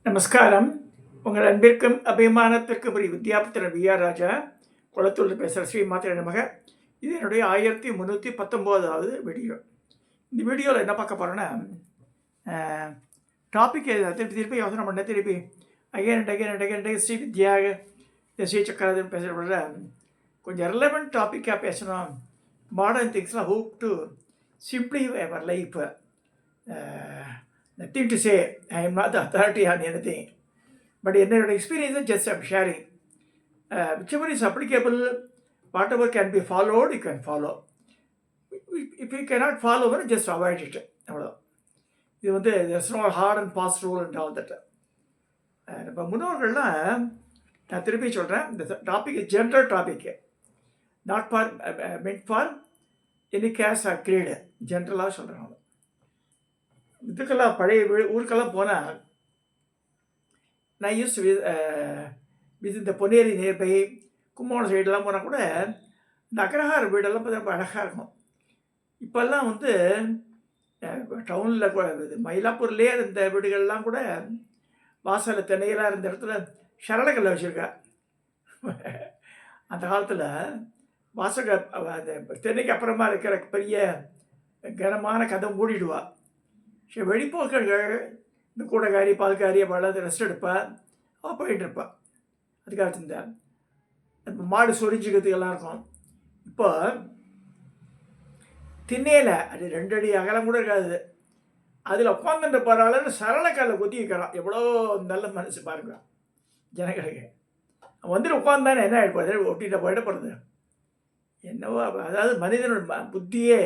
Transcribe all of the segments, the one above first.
நமஸ்காரம். உங்கள் அன்பிற்கும் அபிமானத்திற்கும் ஒரு வித்யாபுத்திரன் விஆர் ராஜா குளத்தூரில் பேசுகிற ஸ்ரீ மாத்திரை நமக. இது என்னுடைய 1319வது வீடியோ. இந்த வீடியோவில் என்ன பார்க்க போகிறோன்னா, டாபிக் திருப்பி திருப்பி யோசனை பண்ண திருப்பி அகைன் ஸ்ரீ வித்யாக ஸ்ரீ சக்கரதுன்னு பேசுகிறத கொஞ்சம் ரெலவெண்ட் டாப்பிக்காக பேசணும். மாடர்ன் திங்ஸ்லாம் hope to simply our life. Nothing to say, I am not the authority on anything. But in your experience, just I'm sharing. Whichever is applicable, whatever can be followed, you can follow. If you cannot follow, just avoid it. There's no hard and fast rule and all that. இப்போ முன்னோர்கள்லாம் நான் திருப்பி சொல்கிறேன், இந்த topic general topic, not for meant for any case or grade, ஜென்ரலாக சொல்கிறேன். இதுக்கெல்லாம் பழைய ஊருக்கெல்லாம் போனால் நான் யூஸ் வித் இந்த பொன்னேரி நேர்பை கும்பகோணம் சைடெல்லாம் போனால் கூட இந்த அக்ரஹார வீடெல்லாம் ரொம்ப அழகாக இருக்கும். இப்போல்லாம் டவுனில் கூட மயிலாப்பூர்லேயே இந்த வீடுகள்லாம் கூட வாசலில் தென்னையெல்லாம் இருந்த இடத்துல சரளக்கல்லை வச்சுருக்கா. அந்த காலத்தில் வாசக அந்த தென்னைக்கு அப்புறமா இருக்கிற பெரிய கனமான கதை மூடிடுவா. வெளிப்போக்கர்கள் இந்த கூடைக்காரி பால்காரி அவள் ரெஸ்ட் எடுப்பாள், அவள் போயிட்டு இருப்பாள். அதுக்காக இருந்தால் இப்போ மாடு சொரிஞ்சுக்கிறதுக்கெல்லாம் இருக்கும். இப்போ திண்ணையில் அது 2 அடி அகலம் கூட இருக்காது, அதில் உட்காந்துட்டு போகிறாள் சரளக்கல்லை குத்தி வைக்கிறான். எவ்வளோ நல்ல மனசு பாருங்க ஜனங்களுக்கு. அவன் வந்துட்டு உட்காந்தானே என்ன ஆகிடுப்பாது, ஒட்டிகிட்ட போயிட போகிறது என்னவோ. அதாவது மனிதனோட புத்தியே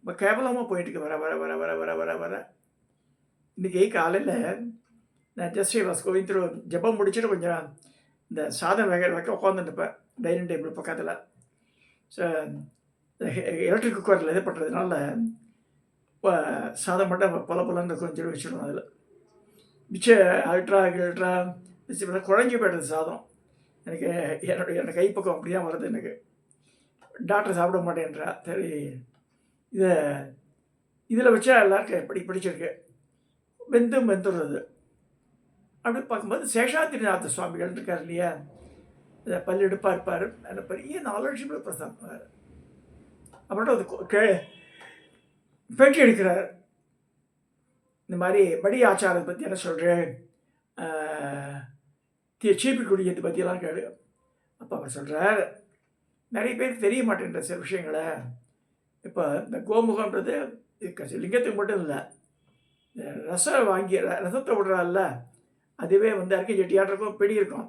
இப்போ கேவலமாக போயிட்டுருக்கு. வர வர வர வர வர வர வர இன்றைக்கி காலையில் நான் ஜஸ்ட் வாஸ் கோயிங் த்ரூ, ஜப்பம் முடிச்சுட்டு கொஞ்சம் இந்த சாதம் வைக்க உட்காந்துட்டுப்பேன் டைனிங் டேபிள் பக்கத்தில். ஸோ எலக்ட்ரிக் குக்கரில் இது பண்ணுறதுனால சாதம் மட்டும் பொலன்னு கொஞ்சம் வச்சுடுவோம். அதில் மிச்சம் அல்ட்ரா குழஞ்சி போய்டுறது சாதம். எனக்கு என்னோட கைப்பக்கம் அப்படி தான் வருது. எனக்கு டாக்டர் சாப்பிட மாட்டேன்றா. சரி, இதில் வச்சா எல்லாருக்கும் எப்படி பிடிச்சிருக்கு, வெந்துடுறது. அப்படி பார்க்கும்போது சேஷாத்ரிநாத சுவாமிகள் இருக்கார் இல்லையா, இதை பல்லெடுப்பாக இருப்பார், அந்த பெரிய நாலேஜபிள் பர்சன். அப்புறம் அது பேட்டி எடுக்கிறார். இந்த மாதிரி படி ஆச்சாரத்தை பற்றி என்ன சொல்கிறேன், சீப்பி குடிக்கிறதை பற்றியெல்லாம் கேளு. அப்போ அவர் சொல்கிறார், நிறைய பேருக்கு தெரிய மாட்டேன்ற சில விஷயங்களை. இப்போ இந்த கோமுகன்றது லிங்கத்துக்கு மட்டும் இல்லை, ரசம் வாங்கி ரசத்தை விடுறாள்ல, அதுவே அரிக்கை செட்டியாட்டிருக்கும், பிடி இருக்கும்,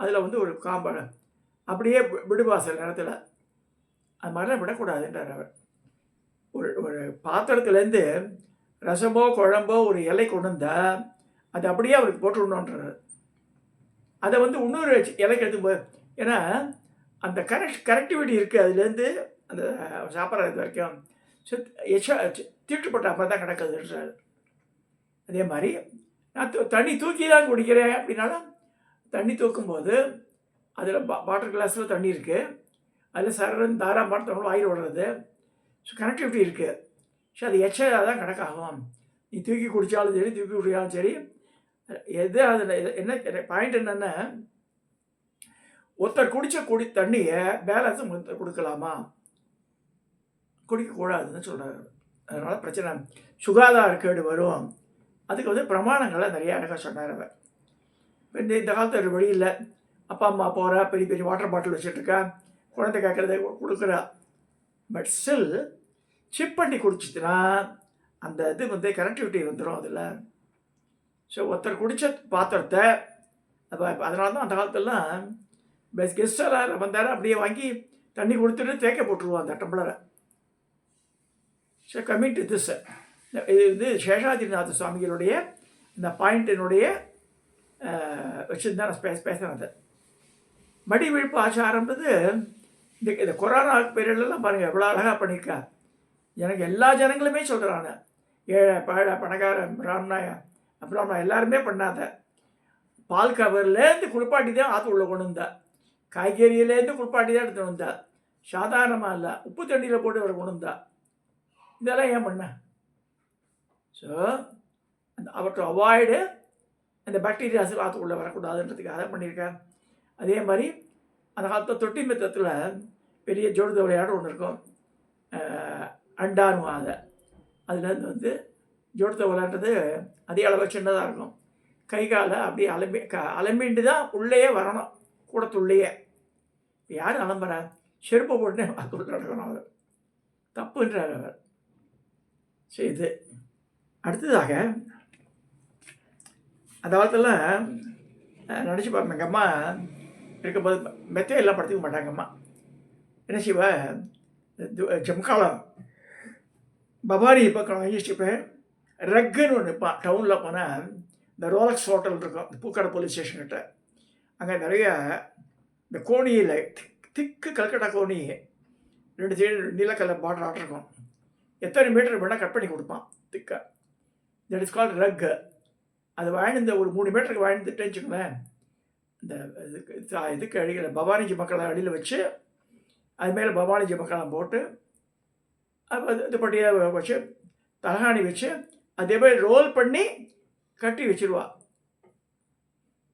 அதில் ஒரு காம்பாடு அப்படியே விடுவாசல் நேரத்தில். அது மாதிரிலாம் விடக்கூடாதுன்றார் அவர். ஒரு பாத்திரத்துலேருந்து ரசமோ குழம்போ ஒரு இலை கொண்டு வந்தால் அது அப்படியே அவருக்கு போட்டு விடணுன்றார். அதை இன்னொரு இலைக்கு எடுத்தும்போது, ஏன்னா அந்த கரெக்டிவிட்டி இருக்குது அதுலேருந்து அந்த சாப்பிட்றது வரைக்கும். ஸோ தீட்டுப்பட்ட அப்போ தான் கிடக்குதுன்றார். அதே மாதிரி நான் தண்ணி தூக்கி தான் குடிக்கிறேன் அப்படின்னாலும், தண்ணி தூக்கும்போது அதில் வாட்டர் கிளாஸில் தண்ணி இருக்குது, அதில் சரன் தாரா மாட்டவங்களும் வாயில் விடுறது. ஸோ கனெக்டிவிட்டி இருக்குது. ஸோ அது எச்சதாக தான் கணக்காகும். நீ தூக்கி குடித்தாலும் சரி, தூக்கி குடித்தாலும் சரி, எது அதில் என்ன பாயிண்ட் என்னென்னா, ஒருத்தர் குடித்த தண்ணியை பேலன்ஸும் ஒருத்தர் கொடுக்கலாமா, குடிக்கக்கூடாதுன்னு சொல்கிறார். அதனால் பிரச்சனை, சுகாதார கேடு வரும். அதுக்கு பிரமாணங்களை நிறைய அழகாக சொன்னார் அவர். இந்த காலத்தில் ஒரு வழி இல்லை. அப்பா அம்மா போகிறா, பெரிய பெரிய வாட்டர் பாட்டில் வச்சுட்ருக்கா, குழந்தை கேட்குறத கொடுக்குறா. பட் ஸ்டில் சிப் பண்ணி குடிச்சிதுன்னா அந்த இது கனெக்டிவிட்டி வந்துடும் அதில். ஸோ ஒருத்தர் குடித்த பாத்திரத்தை அதனால தான் அந்த காலத்துலலாம் கெஸ்டெல்லாம் வந்தார், அப்படியே வாங்கி தண்ணி கொடுத்துட்டு தேக்க போட்டுருவோம் அந்த டம்ளரை. ஸோ கமிங் டு திஸ், இது சேஷாத்ரிநாத சுவாமிகளுடைய இந்த பாயிண்டினுடைய வச்சுருந்தா நான் பேசுகிறது. மடி விழுப்பு ஆச்சாரம்ன்றது இந்த கொரோனா பீரியட்லாம் பாருங்கள் எவ்வளோ அழகாக பண்ணியிருக்கா. எனக்கு எல்லா ஜனங்களுமே சொல்கிறாங்க, ஏழை பழ பணக்காரன் பிராமணா எல்லாருமே பண்ணாத. பால் கவர்லேருந்து குளிப்பாட்டி தான் ஆற்று உள்ள கொண்டு வந்தா, காய்கறியிலேருந்து குளிப்பாட்டி தான் எடுத்துகிட்டு வந்தா, சாதாரணமாக இல்லை, உப்பு தண்ணியில் போட்டு வர கொண்டு வந்தா. இதெல்லாம் ஏன் பண்ண? ஸோ அவற்றை அவாய்டு அந்த பாக்டீரியாஸ் ஆற்றுக்குள்ளே வரக்கூடாதுன்றதுக்காக பண்ணியிருக்கேன். அதே மாதிரி அந்த காலத்தில் தொட்டி மெத்தத்தில் பெரிய ஜோடுத விளையாடு ஒன்று இருக்கும், அண்டானுவா அதை. அதுலேருந்து வந்து ஜோடுத விளையாடுறது அதே அளவு சின்னதாக இருக்கும். கை காலை அப்படியே அலம்பிண்டு தான் உள்ளேயே வரணும், கூடத்துள்ளேயே. இப்போ யார் அலம்புறா? செருப்பை போட்டுனே அதுக்குள்ள நடக்கணும். அவர் தப்புன்றார் அவர். சரி, இது அடுத்ததாக அந்த காலத்தில் நினச்சி பார்ப்பேன். எங்கள் அம்மா இருக்கும்போது மெத்தையெல்லாம் படுத்துக்க மாட்டாங்க. அம்மா என்ன செய்வா, ஜம்காலம் பவானி பக்கம் வாங்கிச்சுப்பேன். ரக்குன்னு ஒன்று இருப்பான். டவுனில் போனால் இந்த ரோலக்ஸ் ஹோட்டல் இருக்கும், பூக்கடை போலீஸ் ஸ்டேஷன்கிட்ட. அங்கே நிறைய இந்த கோணியில் திக்கு கல்கட்டா கோணி 2 சைடு நீலக்கல்ல பார்டர் ஆட்டிருக்கும். எத்தனை மீட்டர் வேணால் கட் பண்ணி கொடுப்பான் திக்கா. தட் இஸ் கால்ட் ரக்கு. அது வாழ்ந்த ஒரு 3 மீட்டருக்கு வாழ்ந்துட்டேன்னு வச்சுக்கோங்களேன். இந்த இதுக்கு அடியில் பவானிஜி மக்களை அடியில் வச்சு அது மேலே பவானிஜி மக்களை போட்டு இது பட்டியாக வச்சு தலகாணி வச்சு அதே மாதிரி ரோல் பண்ணி கட்டி வச்சுருவா.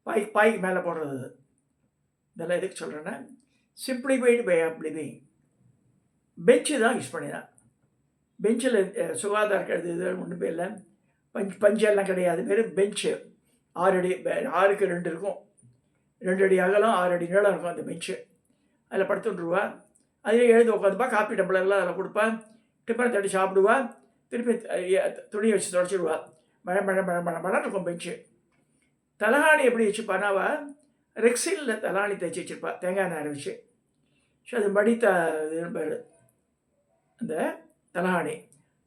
பாய்க்கு மேலே போடுறது. இதெல்லாம் எதுக்கு சொல்கிறேன்னா, சிம்பிளிஃபைடு வே ஆஃப் லிவிங். பெஞ்சு தான் யூஸ் பண்ணிதான். பெஞ்சில் சுகாதார கருது ஒன்றுமே இல்லை, பஞ்செல்லாம் கிடையாது, வெறும் பெஞ்சு. 6 அடி, 6க்கு 2 இருக்கும், 2 அடி அகலம் 6 அடி நீளம் இருக்கும் அந்த பெஞ்சு. அதில் படுத்துட்டுருவா. அதிலே எழுந்து உட்காந்துப்பா. காப்பி டம்ளர்லாம் அதில் கொடுப்பா. டிஃபனை தட்டி சாப்பிடுவா. திருப்பி துணியை வச்சு தொடச்சிடுவா. மழை மழை மழை மழை மழை இருக்கும் பெஞ்சு. தலகாணி எப்படி வச்சுப்பானாவா, ரெக்ஸினில் தலகாணி தைச்சி வச்சுருப்பா, தேங்காய் நாரை வச்சு. ஸோ அது மடித்த பேர் அந்த தலகாணி.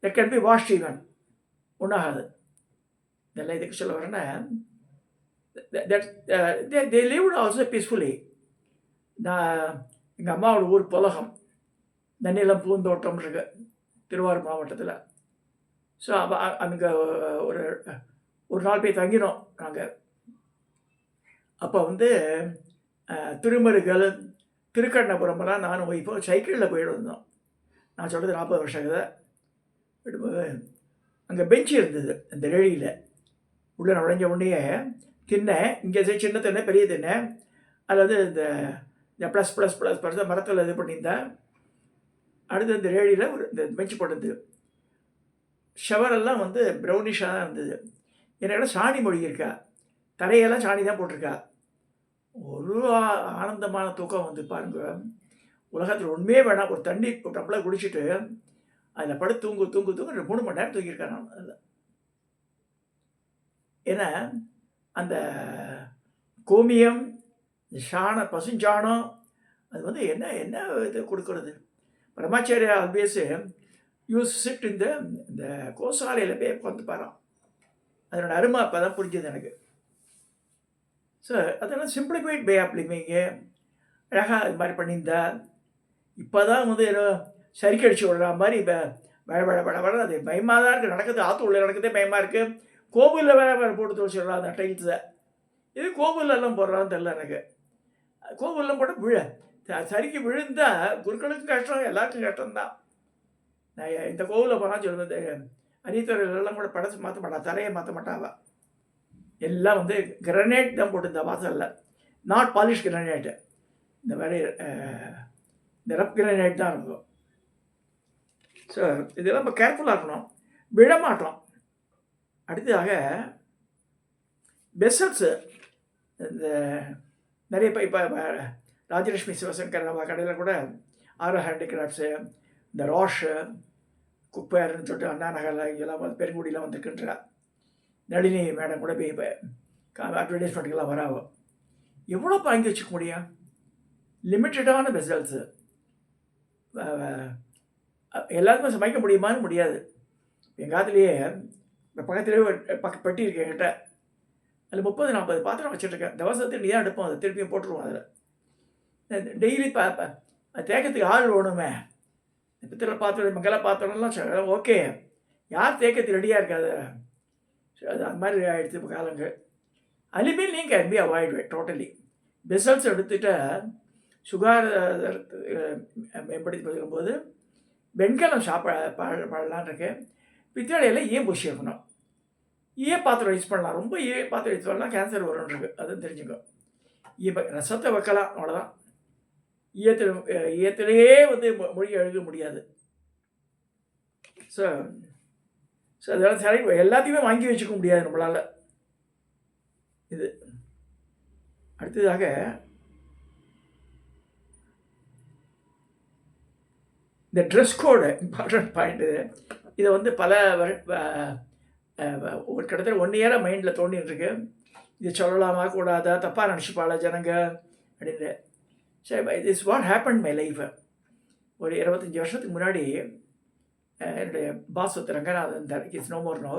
That can be wash even, ஒன்றாகாது. இதெல்லாம் இதுக்கு சொல்ல வரேன்னா, தே லிவ்ட் ஆல்சோ பீஸ்ஃபுல்லி. நான் எங்கள் அம்மாவோட ஊர் புலகம், நன்னிலம் பூந்தோட்டம் இருக்கு திருவாரூர் மாவட்டத்தில். ஸோ அங்கே ஒரு நாள் போய் தங்கினோம் நாங்கள். அப்போ வந்து திருமருகல், திருக்கண்ணபுரமெல்லாம் நானும் இப்போ சைக்கிளில் போயிட்டு வந்தோம். நான் சொல்கிறது 40 வருஷம் கதை. விடும்போது அங்கே பெஞ்சு இருந்தது அந்த ரேழியில். உள்ளே நுழைஞ்ச உடனே திண்ணை, இங்கே சின்ன திண்ணை பெரிய திண்ணை, அதில் வந்து இந்த ப்ளஸ் ப்ளஸ் ப்ளஸ் ப்ளஸ் மரத்தில் இது பண்ணியிருந்தேன். அடுத்து இந்த ரேழியில் ஒரு இந்த பெஞ்சு போட்டது. ஷவரெல்லாம் வந்து ப்ரௌனிஷாக தான் இருந்தது. என்னோட சாணி மொழியிருக்கா, தரையெல்லாம் சாணி தான் போட்டிருக்கா. ஒரு ஆனந்தமான தூக்கம் வந்து பாருங்க. உலகத்தில் ஒன்றுமே வேணாம், ஒரு தண்ணி டம்ளர் குடிச்சிட்டு அதில் படுத்து தூங்கு தூங்கு தூங்கு 3 மணி நேரம் தூங்கியிருக்கேன் நான் அதில். ஏன்னா அந்த கோமியம், பசுஞ்சாணம், அது வந்து என்ன என்ன இது கொடுக்கறது. பிரம்மாச்சாரியா ஆல்வேஸ் யூஸ் சிட் இந்த கோசாலையில் போய் உட்காந்து பாரான். அதனோட அருமை அப்போ தான் புரிஞ்சது எனக்கு. ஸோ அதெல்லாம் சிம்பிளிஃபைட் வே ஆஃப் லிவிங்கு அழகாக அது மாதிரி பண்ணியிருந்தா. இப்போ தான் வந்து ஏதோ சரிக்கடிச்சு விடுற மாதிரி இப்போ வட அது பயமாக தான் இருக்குது. நடக்குது, ஆற்று உள்ள நடக்குதே பயமாக இருக்குது. கோவிலில் வேறு போட்டு துவச்சிடலாம் அந்த டைல்ஸை. இது கோவிலெல்லாம் போடுறான்னு தெரில எனக்கு. கோவிலெலாம் போட்டால் சரிக்கு விழுந்தால் குருக்களுக்கும் கஷ்டம், எல்லாருக்கும் கஷ்டம்தான். நான் இந்த கோவிலில் போனால் சொல்லுவேன், அரியத்துறையிலெல்லாம் கூட படத்தை மாற்ற மாட்டான், தரையை மாற்ற மாட்டாவா. எல்லாம் வந்து கிரனைட் தான் போட்டிருந்தா வாசலில், நாட் பாலிஷ் கிரனைட்டு. இந்த மாதிரி இந்த ரப் கிரனைட் தான் இருக்கும். ஸோ இதெல்லாம் நம்ம கேர்ஃபுல்லாக இருக்கணும், விழமாட்டோம். அடுத்ததாக பெசல்ஸு. இந்த நிறைய இப்போ ராஜலட்சுமி சிவசங்கர் நம்ம கடையில் கூட ஆரோ ஹேண்டிகிராஃப்ட்ஸு, இந்த ராஷு, குப்பையர்னு சொல்லிட்டு அண்ணா நகரில் இங்கெல்லாம் வந்து பெருங்குடியெலாம் வந்துருக்குன்றா. நளினி மேடம் கூட போய் இப்போ அட்வர்டைஸ்மெண்ட்டுக்கெல்லாம் வராகும். எவ்வளோ வாங்கி வச்சுக்க முடியும்? லிமிட்டடான பெசல்ஸு. எல்லாருக்குமே சமைக்க முடியுமான்னு முடியாது. எங்கள் காலத்துலேயே இப்போ பக்கத்துலேயே ஒரு பெட்டி இருக்கு என்கிட்ட. அதில் 30-40 பாத்திரம் வச்சுட்ருக்கேன். தவசத்துக்கு நீ தான் எடுப்போம், அதை திருப்பியும் போட்டுருவோம். அதில் டெய்லி தேய்க்கிறதுக்கு ஆள் வேணுமே. பித்தளை பாத்திரம், மங்கள பாத்திரம்லாம் ஓகே, யார் தேய்க்கிறதுக்கு ரெடியாக இருக்காது. அது அந்த மாதிரி ஆகிடுச்சு இப்போ காலங்கள். Aluminium can be avoid totally. Bessel's எடுத்துகிட்டு சுகாதாரத்தை மேம்படுத்தி பார்க்கும்போது வெண்கலம் பழலான் இருக்கு. பித்தளையில் ஏன் பூசி வைக்கணும்? ஈய பாத்திரம் யூஸ் பண்ணலாம். ரொம்ப ஈய பாத்திரம் யூஸ் பண்ணலாம் கேன்சர் வரும்ன்ருக்கு. அதுவும் தெரிஞ்சுக்கோ. ரசத்தை வைக்கலாம் அவ்வளோதான். ஈயத்திலேயே வந்து மொழி எழுத முடியாது. ஸோ ஸோ அதெல்லாம் சரி எல்லாத்தையுமே வாங்கி வச்சுக்க முடியாது நம்மளால். இது அடுத்ததாக இந்த ட்ரெஸ் கோடு இம்பார்ட்டன்ட் பாயிண்ட். இதை வந்து பல ஒரு கிட்டத்தட்ட 1 இயராக மைண்டில் தோண்டிட்டுருக்கு. இது சொல்லலாமா கூடாதா, தப்பாக நினச்சிப்பாள ஜனங்க அப்படின்னு. சரி, this what happen my life. ஒரு 25 வருஷத்துக்கு முன்னாடி என்னுடைய பாஸ் ஒருத்தர் ரங்கநாதன் இருந்தார். It's no more no.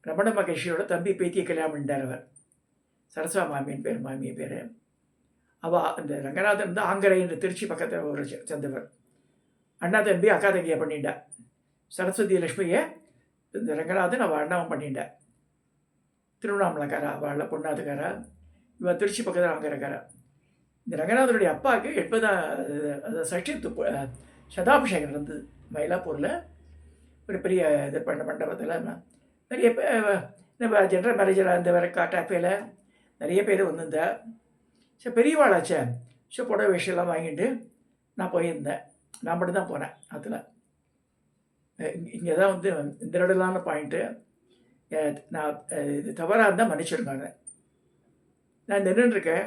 Ramana மகேஷியோட தம்பி பேத்தியை கல்யாணம் பண்ணிட்டார் அவர். சரஸ்வா மாமியின் பேர், மாமியை பேர். அவள் அந்த ரங்கநாதன் வந்து ஆங்கரைன்ற திருச்சி பக்கத்தில் ஒரு சேர்ந்தவர். அண்ணா தம்பி அக்கா தங்கியை பண்ணிட்டா. சரஸ்வதி லட்சுமியை இந்த ரங்கநாதன் அவள் அண்ணாவும் பண்ணிட்டா. திருவண்ணாமலைக்காரா, அவள் பொண்ணாத்துக்காரா. இவன் திருச்சி பக்கத்தில் ஆங்கரைக்காரா. இந்த ரங்கநாதனுடைய அப்பாவுக்கு 80 சதாபிஷேகம் நடந்தது மயிலாப்பூரில். ஒரு பெரிய இது மண்டபத்தில் நிறைய நம்ம ஜென்ரல் மேனேஜராக இருந்தவர் காட்டாப்பையில் நிறைய பேர் வந்திருந்தா. சரி, பெரியவாளாச்சே. ஸோ புடவை விஷயம்லாம் வாங்கிட்டு நான் போயிருந்தேன். நான் மட்டும்தான் போனேன். அதில் இங்கே தான் வந்து இந்த இடலான பாயிண்ட்டு. நான் இது தவறாக இருந்தால் மன்னிச்சிருக்காங்க. நான் நின்றுருக்கேன்.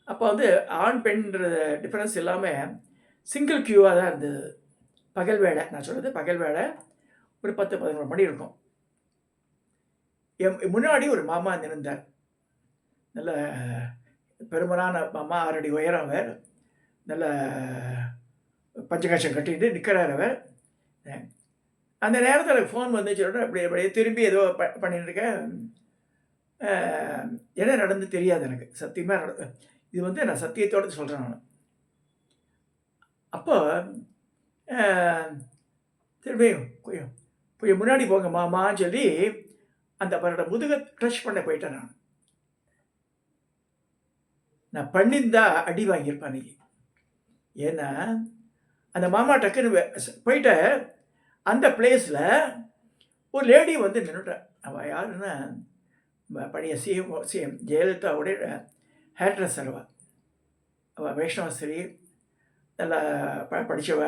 அப்போ வந்து ஆண் பெண்ன்ற டிஃப்ரென்ஸ் இல்லாமல் சிங்கிள் க்யூவாக தான் இருந்தது. பகல் வேலை, நான் சொல்கிறது பகல் வேலை. ஒரு 10-11 மணி இருக்கும். என் முன்னாடி ஒரு மாமா நின்றார். நல்ல பெருமனான மாமா, 6 அடி உயரம் அவர். நல்ல பஞ்சகட்சம் கட்டிட்டு நிற்கிறார் அவர். அந்த நேரத்தில் எனக்கு ஃபோன் வந்து சொல்கிறேன். அப்படியே திரும்பி ஏதோ பண்ணிட்டு இருக்கேன். என்ன நடந்து தெரியாது எனக்கு சத்தியமாக. இது வந்து நான் சத்தியத்தோடு சொல்கிறேன் நான். அப்போ திரும்பி கொஞ்சம் முன்னாடி போங்க மாமான்னு சொல்லி அந்த அவரோட முதுகை டச் பண்ண போயிட்டேன். நான் பண்ணியிருந்தா அடி வாங்கியிருப்பேன் அன்றைக்கி. ஏன்னா அந்த மாமா டக்குன்னு போயிட்ட அந்த பிளேஸில் ஒரு லேடி வந்து நின்றுட்டேன். அவள் யாருன்னா பழைய சிஎம் ஜெயலலிதாவுடைய ஹேர் ட்ரெஸ்ஸர். அவள் வைஷ்ணவஸ்ரீ, நல்லா படித்தவ.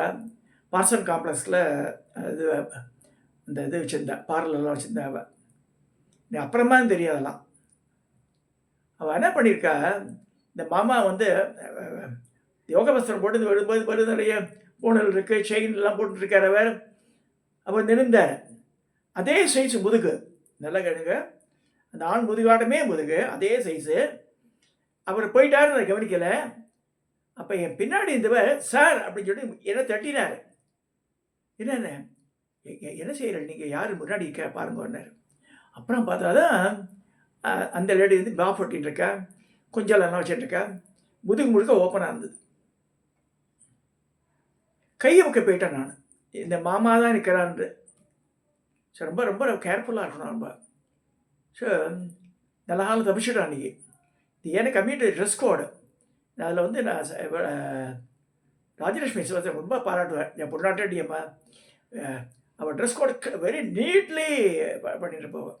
பார்சன் காம்ப்ளெக்ஸில் இது இந்த இது வச்சுருந்தா, பார்லர்லாம் வச்சுருந்தா. அவள் அப்புறமா தெரியாதெல்லாம். அவள் என்ன பண்ணியிருக்கா, இந்த மாமா வந்து யோக வஸ்திரம் போட்டு வரும்போது நிறைய பூணல் இருக்குது, செயின்லாம் போட்டுருக்கார் அவர். அவர் நினைந்தார். அதே சைஸு முதுகு, நல்லா கேளுங்க, அந்த ஆண் முதுகாட்டமே முதுகு அதே சைஸு. அவர் போயிட்டாருன்னு நான் கவனிக்கலை. அப்போ என் பின்னாடி இருந்தவர் சார் அப்படின்னு சொல்லி என்ன தட்டினார். என்னென்ன என்ன செய்கிற நீங்கள், யார் முன்னாடி இருக்க பாருங்கன்னாரு. அப்புறம் பார்த்தா தான் அந்த லேடி வந்து பாஃப் ஒட்டின்ட்டுருக்கா, கொஞ்சம் வச்சுட்டுருக்கா, முதுகு முழுக்க ஓப்பனாக இருந்தது. கையை பக்கம் போயிட்டேன் நான், இந்த மாமா தான் நிற்கிறான்னு. ஸோ ரொம்ப ரொம்ப கேர்ஃபுல்லாக இருக்கணும் ரொம்ப. ஸோ நல்ல காலம் தப்பிச்சிட்டேன் அன்றைக்கி. இது எனக்கு கம்யூனிட்டி ட்ரெஸ் கோடு. அதில் வந்து நான் ராஜலட்சுமி சிவத்தை ரொம்ப பாராட்டுவேன். என் பொருளாட்டடியம்மா அவள் ட்ரெஸ் கோடு வெரி நீட்லி பண்ணிட்டு போவேன்.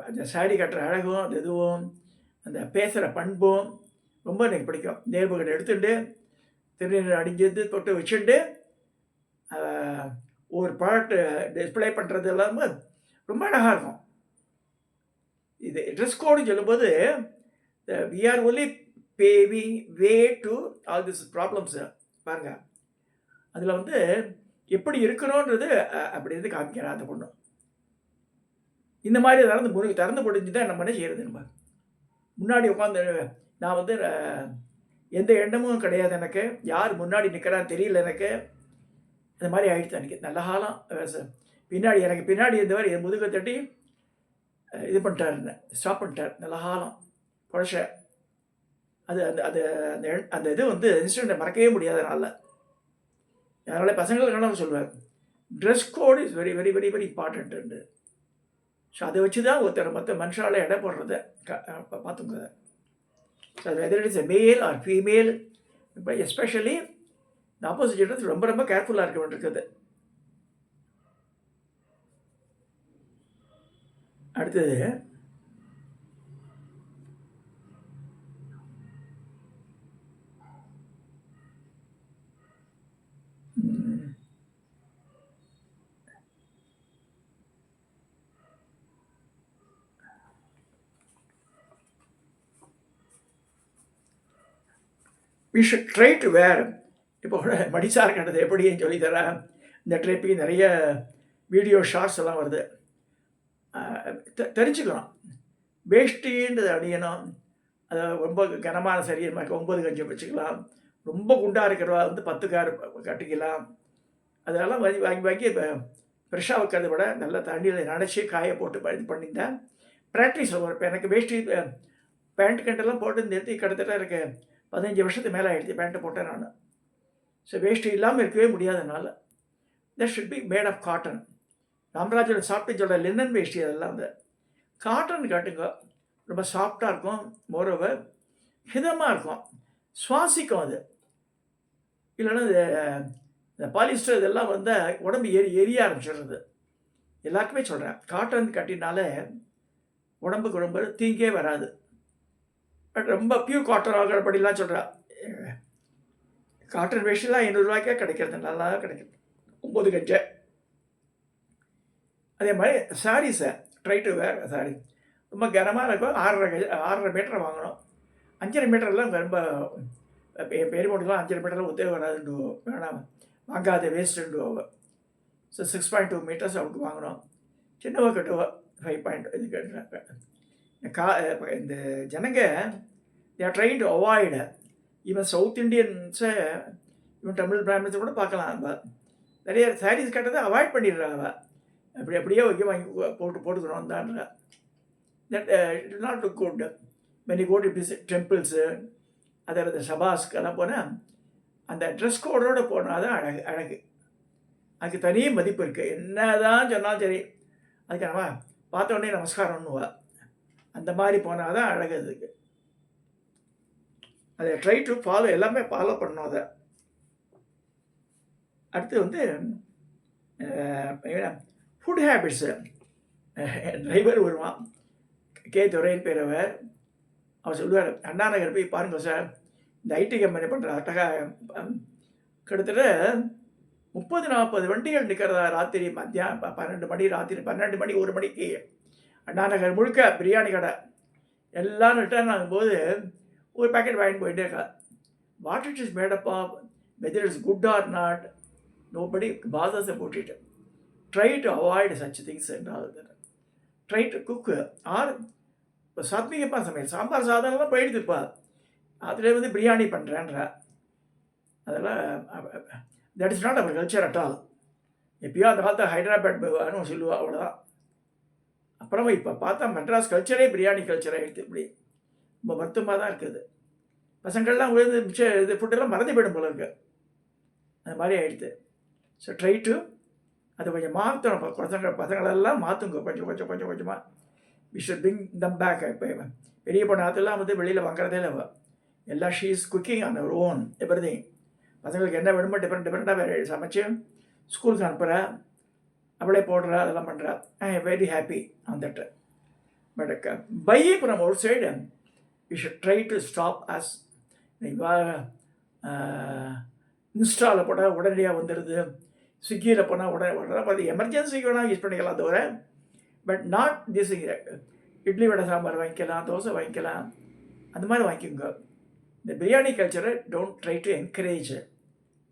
அந்த சாரி கட்டுற அழகும், அந்த இதுவும், அந்த பேசுகிற பண்பும் ரொம்ப எனக்கு பிடிக்கும். நேர்முகத்தை எடுத்துட்டு திருநீர் அடிஞ்சது தொட்டு வச்சுட்டு ஒரு ப்ராடக்ட் டிஸ்பிளே பண்ணுறது எல்லாமே ரொம்ப அழகாக இருக்கும். இது ட்ரெஸ் கோடுன்னு சொல்லும்போது we are only paving way to all this problems. பாருங்கள், அதில் வந்து எப்படி இருக்கணுன்றது அப்படி இருந்து காமிக்கிறேன் அந்த பொண்ணு. இந்த மாதிரி திறந்து முடிஞ்சு தான் நம்ம என்ன செய்கிறது. நம்ம முன்னாடி உட்காந்து நான் வந்து எந்த எண்ணமும் கிடையாது எனக்கு, யார் முன்னாடி நிற்கிறான்னு தெரியல எனக்கு. அந்த மாதிரி ஆகிடுச்சு எனக்கு. நல்ல காலம் பின்னாடி எனக்கு பின்னாடி இருந்தவர் என் முதுகை தட்டி இது பண்ணிட்டாருன்னு ஸ்டாப் பண்ணிட்டார். நல்ல காலம் புழச. அது அந்த அது அந்த அந்த இது வந்து இன்சிடெண்ட்டை மறக்கவே முடியாதனால. அதனால் பசங்களுக்கான சொல்லுவார், dress code is very very very very important. So அதை வச்சு தான் ஒருத்தர் மற்ற மனுஷால் எடை போடுறத பார்த்துங்க. So whether it's a male or female, இப்போ எஸ்பெஷலி இந்த ஆப்போசிட் ஜெண்டர்ஸ் ரொம்ப ரொம்ப கேர்ஃபுல்லாக இருக்க வேண்டியிருக்குது. அடுத்தது we should try to wear இப்போ மடிசார் கண்டது எப்படின்னு சொல்லித்தரேன். இந்த ட்ரிப்புக்கு நிறைய வீடியோ ஷார்ட்ஸ் எல்லாம் வருது. தெரிஞ்சுக்கலாம். வேஷ்டின்றது அணியணும். அதை ரொம்ப கனமான சரீரமாக 9 கஞ்சி வச்சுக்கலாம். ரொம்ப குண்டாக இருக்கிறவா 10 கார் கட்டிக்கலாம். அதெல்லாம் வாங்கி இப்போ ஃப்ரெஷ்ஷாக வைக்கிறத விட நல்லா தண்ணியில் நனைச்சி காய போட்டு இது பண்ணியிருந்தேன். ப்ராக்டிஸ் வரும். இப்போ எனக்கு வேஷ்டி பேண்ட் கண்டெல்லாம் போட்டு நிறுத்தி கிட்டத்தட்ட எனக்கு 15 வருஷத்துக்கு மேலே ஆகிடுச்சு பேண்ட்டை போட்டேன் நான். ஸோ வேஷ்டி இல்லாமல் இருக்கவே முடியாதனால that should be made of cotton. ராமராஜோட சாப்பிட்டு சொல்கிற லினன் வேஷ்டி அதெல்லாம் அந்த காட்டன் காட்டுங்க. ரொம்ப சாஃப்டாக இருக்கும். மோரோவர் ஹிதமாக இருக்கும். சுவாசிக்கும் அது. இல்லைன்னா இந்த பாலிஸ்டர் இதெல்லாம் உடம்பு எரிய ஆரம்பிச்சிடுறது. எல்லாருக்குமே சொல்கிறேன், காட்டன் கட்டினால உடம்புக்கு ரொம்ப தீங்கே வராது. பட் ரொம்ப பியூர் காட்டன் ஆகிறபடிலாம் சொல்கிறேன். காட்டன் வேஷ்டிலாம் 500 ரூபாய்க்கே கிடைக்கிறது, நல்லா கிடைக்கிறது 9 கஞ்சை. அதே மாதிரி சாரீஸை ட்ரை டு வேர் சாரி ரொம்ப கனமாக இருக்கும். 6.5 மீட்டர் வாங்கணும். 5.5 மீட்டர்லாம் ரொம்ப பெரியமோட்டுலாம் 5.5 மீட்டர்லாம் ஒத்தே வராதுண்டு வேணாம், வாங்காத வேஸ்ட்டுண்டு. ஸோ 6.2 மீட்டர்ஸ் அவனுக்கு வாங்கணும். சின்னவா கட்டுவா 5 இது கட்டுறாங்க. இந்த ஜனங்க they are trying to avoid even south இண்டியன்ஸை, இவன் தமிழ் பிராமின்ஸை கூட பார்க்கலாம். நிறைய சாரீஸ் கட்டதை அவாய்ட் பண்ணிடுறாங்க. அப்படியே வாங்கி போட்டுக்கிறோம் தான்றா. That it is not look good. when you go to visit temples other சபாஸ்க்கெல்லாம் போனால் அந்த ட்ரெஸ் கோடோடு போனால் தான் அழகு. அதுக்கு தனி மதிப்பு இருக்குது. என்ன தான் சொன்னாலும் சரி, அதுக்கு நம்ம பார்த்த உடனே நமஸ்காரம்னுவா. அந்த மாதிரி போனால் தான் அழகு. அதுக்கு அதை ட்ரை டு ஃபாலோ, எல்லாமே ஃபாலோ பண்ணணும். அதை அடுத்து ஃபுட் ஹேபிட்ஸு. டிரைவர் வருவான், கே துரைன்னு பேர். அவர் சொல்லுவார், அண்ணா நகர் போய் பாருங்கள் சார், இந்த ஐடி கம்பெனி பண்ணுற கிட்டத்தட்ட 30-40 வண்டிகள் நிற்கிறதா ராத்திரி மத்தியானம் 12 மணி, ராத்திரி 12 மணி 1 மணிக்கு அண்ணா நகர் முழுக்க பிரியாணி கடை. எல்லாம் ரிட்டர்ன் ஆகும்போது ஒரு பேக்கெட் வாங்கிட்டு போயிட்டே இருக்கா. What it is made up of, whether it's good or not, nobody bothers about it. Try to avoid such things என்றால் ட்ரை டு குக். ஆர் இப்போ சாத்விகமாக சமையல், சாம்பார் சாதம்லாம் போயிடுதுப்பா. அதில் பிரியாணி பண்ணுறேன்றா. அதெல்லாம் that is not our culture at all. எப்பயோ அந்த காலத்தை ஹைதராபாத் சொல்லுவா, அவ்வளோதான். அப்புறமா இப்போ பார்த்தா மெட்ராஸ் கல்ச்சரே பிரியாணி கல்ச்சர் ஆகிடுது. இப்படி ரொம்ப வருத்தமாக தான் இருக்குது. பசங்கள்லாம் மிச்சம் இது ஃபுட்டெல்லாம் மறந்து போயிடும் போல இருக்கு. அது மாதிரி ஆகிடுது. ஸோ ட்ரை டு அதை கொஞ்சம் மாற்றணும். பசங்களெல்லாம் மாற்றுங்க கொஞ்சமாக. We should bring them back. இப்போ பெரிய பொண்ணு அதெல்லாம் வெளியில் வாங்குறதே இல்லை. எல்லாம் she is cooking on our own everything. பசங்களுக்கு என்ன வேணுமோ டிஃப்ரெண்ட்டாக வேறு சமைச்சு ஸ்கூலுக்கு அனுப்புகிறா, அவளே போடுறா, அதெல்லாம் பண்ணுறா. I am very happy on that. But by from outside we should try to stop us. இன்ஸ்டாவில் போட்டால் உடனடியாக வந்துடுது, ஸ்விக்கியில் போனால் உடனே பார்த்து எமர்ஜென்சிக்கு வேணால் யூஸ் பண்ணிக்கலாம் தவிர, but not this. Idli vada sambar வாங்கிக்கலாம், தோசை வாங்கிக்கலாம், அந்த மாதிரி வாங்கிக்கோங்க. இந்த பிரியாணி கல்ச்சரை டோன்ட் ட்ரை டு என்கரேஜ்.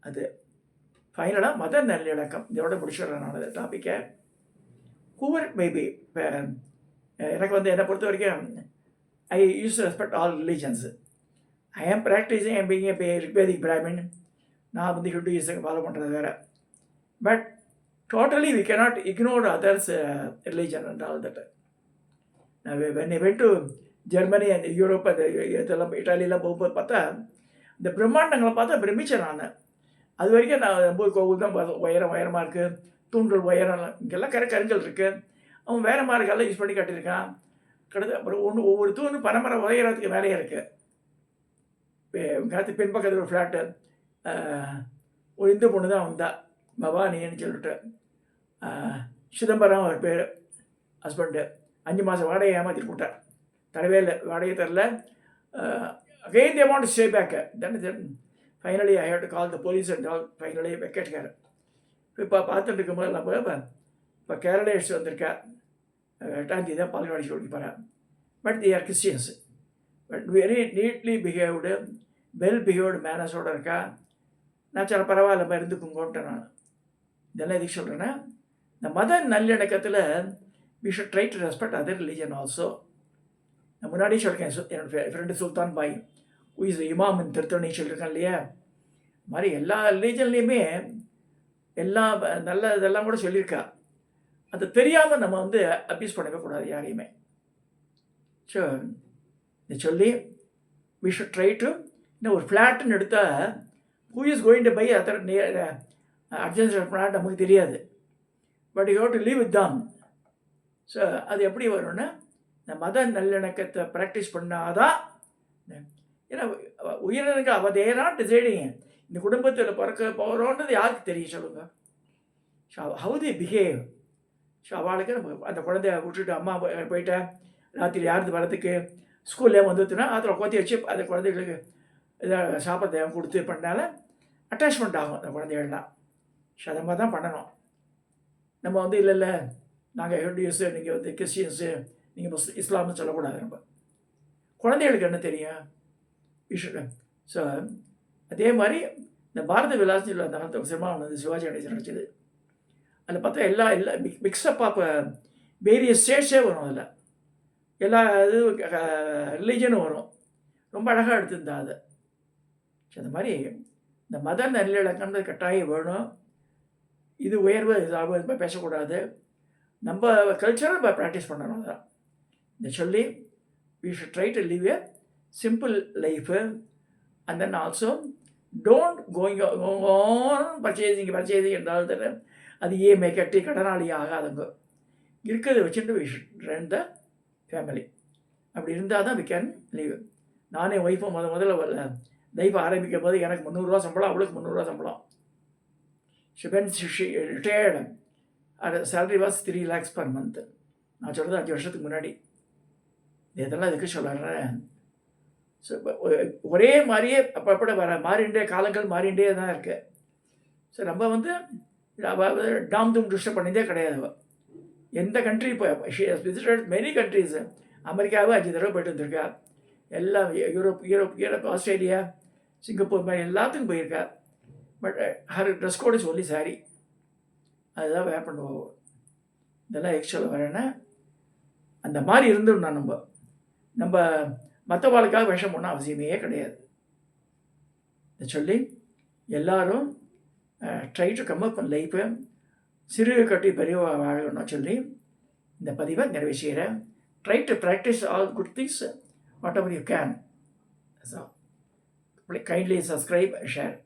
அது ஃபைனலாக மத நல்லிணக்கம். இதோட முடிச்சிடுறேன் நான் அந்த டாப்பிக்கை. However maybe. இப்போ எனக்கு என்னை பொறுத்த வரைக்கும் I use to respect all religions. I am practising, I being a Rigvedic Brahmin. நான் ஹிந்துயிசம் ஃபாலோ பண்ணுறது வேறு. But totally we cannot ignore others religion and all that. when I went to Germany and Europe, அந்த இதெல்லாம் இட்டாலியெல்லாம் போகும்போது பார்த்தா இந்த பிரம்மாண்டங்களை பார்த்தா பிரமிச்சேன் நான். அது வரைக்கும் நான் 9 கோவில் தான் உயரமாக இருக்குது, தூண்கள் உயரம், இங்கெல்லாம் கருங்கல் இருக்குது. அவன் வேறு மாதிரி கல்லை யூஸ் பண்ணி கட்டியிருக்கான். அப்புறம் ஒவ்வொரு தூண் பனைமர உயரத்துக்கு மேலேயே இருக்குது. இப்போ பின்பக்கத்தில் ஒரு ஃப்ளாட்டு, ஒரு இந்து பொண்ணு தான் வந்தா, பவானின்னு சொல்லிட்டு. சிதம்பரம் அவர் பேர், ஹஸ்பண்டு. 5 மாதம் வாடகை ஏமாற்றிட்டு விட்டார். தரவே இல்லை, வாடகை தரல. Again they want to stay back. Then finally I have to call the police and all. Finally வெக்கேட்டுக்கார். இப்போ பார்த்துட்டு இருக்கும்போது நம்ம இப்போ கேரளா எடுத்து வந்திருக்கா. 8ஆம் தேதி தான் பால்வாடி சொல்லிட்டு போகிறேன். But they are Christians. But very neatly behaved, well behaved மேனர்ஸோடு இருக்கா. நான் சில பரவாயில்ல இருந்துக்குங்கோன்ட்டேன் நான். இதெல்லாம் எதுக்கு சொல்கிறேன்னா, இந்த மத நல்லிணக்கத்தில் we should try to respect other religion also. நான் முன்னாடியே சொல்லியிருக்கேன், என்னோட friend Sultan Bhai who is இமாம் திருத்தணி சொல்லியிருக்கேன் இல்லையா. இது மாதிரி எல்லா ரிலீஜன்லேயுமே எல்லா நல்ல இதெல்லாம் கூட சொல்லியிருக்கா. அது தெரியாமல் நம்ம அப்யூஸ் பண்ணவே கூடாது யாரையுமே. ஸோ இதை சொல்லி வி ஷுட் ட்ரை டு, இன்னும் ஒரு ஃப்ளாட்டுன்னு எடுத்தால் who is going to buy other adjust flat நமக்கு தெரியாது. But you have to leave with them. So அது எப்படி வரும்னா, இந்த மத நல்லிணக்கத்தை ப்ராக்டிஸ் பண்ணாதான். ஏன்னா உயிரினங்க அவ தேர் நாட் டிசைடிங் இந்த குடும்பத்தில் பிறக்க போகிறோன்றது யாருக்கு தெரியும் சொல்லுங்கள். So how the behave. So அவளுக்கு நம்ம அந்த குழந்தைய விட்டுட்டு அம்மா போயிட்டேன் ராத்திரி யாருக்கு வரதுக்கு ஸ்கூல்லே வந்துட்டுனா அதில் கொத்தி வச்சு அந்த குழந்தைகளுக்கு இதாக சாப்பிட்றத கொடுத்து பண்ணால அட்டாச்மெண்ட் ஆகும் அந்த குழந்தைகள்லாம். ஸோ அதை மாதிரி தான் பண்ணணும். நம்ம இல்லை நாங்கள் ஹிந்துஸு, நீங்கள் கிறிஸ்டியன்ஸு, நீங்கள் இஸ்லாம்னு சொல்லக்கூடாது. நம்ம குழந்தைகளுக்கு என்ன தெரியும் விஷயம். ஸோ அதே மாதிரி இந்த பாரத விலாசில் அந்த சினிமா சிவாஜி கணேசன் நடிச்சது. அதில் பார்த்தா எல்லா மிக்ஸ்அப் ஆஃப் வேரியஸ் ஸ்டேட்ஸே வரும். அதில் எல்லா இது ரிலீஜனும் வரும். ரொம்ப அழகாக எடுத்திருந்தா அது. ஸோ அந்த மாதிரி இந்த மத நல்லிணக்கம்ன்றது கட்டாயம் வேணும். இது உயர்வு இதாக பேசக்கூடாது. நம்ம கல்ச்சரை நம்ம ப்ராக்டிஸ் பண்ணணும். தான் இதை சொல்லி we should try to live a simple life. And then also don't going on purchasing என்றால் அது இஎம்ஐ கட்டி கடனாளி ஆகாதங்க. இருக்கிறத வச்சுட்டு we should run the family. அப்படி இருந்தால் தான் வி கேன் லீவ். நானே ஒய்ஃபும் முதல்ல லைஃப் ஆரம்பிக்கும் போது எனக்கு 300 ரூபா சம்பளம், அவளுக்கு 300 ரூபா சம்பளம். She retired. அது salary was 3 lakhs per month. நான் சொல்கிறது 5 வருஷத்துக்கு முன்னாடி. இதெல்லாம் இதுக்கு சொல்கிறேன். ஸோ ஒரே மாதிரியே அப்பப்போ மாறிண்டே காலங்கள் மாறிண்டே தான் இருக்குது. ஸோ நம்ம டாம் தூம் டிஸ்டர்ப் பண்ணிதே கிடையாது. எந்த கண்ட்ரி இப்போ விசிட்டட் மெனி கண்ட்ரீஸ். அமெரிக்காவும் 5 தடவை போய்ட்டு வந்திருக்கா. எல்லாம் யூரோப் ஆஸ்திரேலியா, சிங்கப்பூர் மாதிரி எல்லாத்துக்கும் போயிருக்கா. But her dress code is only sari. அதுதான் வேர் பண்ணுவோம். இதெல்லாம் ஆக்சுவலாக வரேன்னா அந்த மாதிரி இருந்துடணும். நம்ம மற்றவாளுக்காக விஷம் பண்ண அவசியமே கிடையாது. இதை சொல்லி எல்லோரும் ட்ரை டு கம் அப் பண்ண லைஃப்பை சிறு கட்டி பெரிய வாழணும்னு சொல்லி இந்த பதிவை நிறைவு செய்கிறேன். Try to practice all good things what ever you can. So kindly subscribe, share.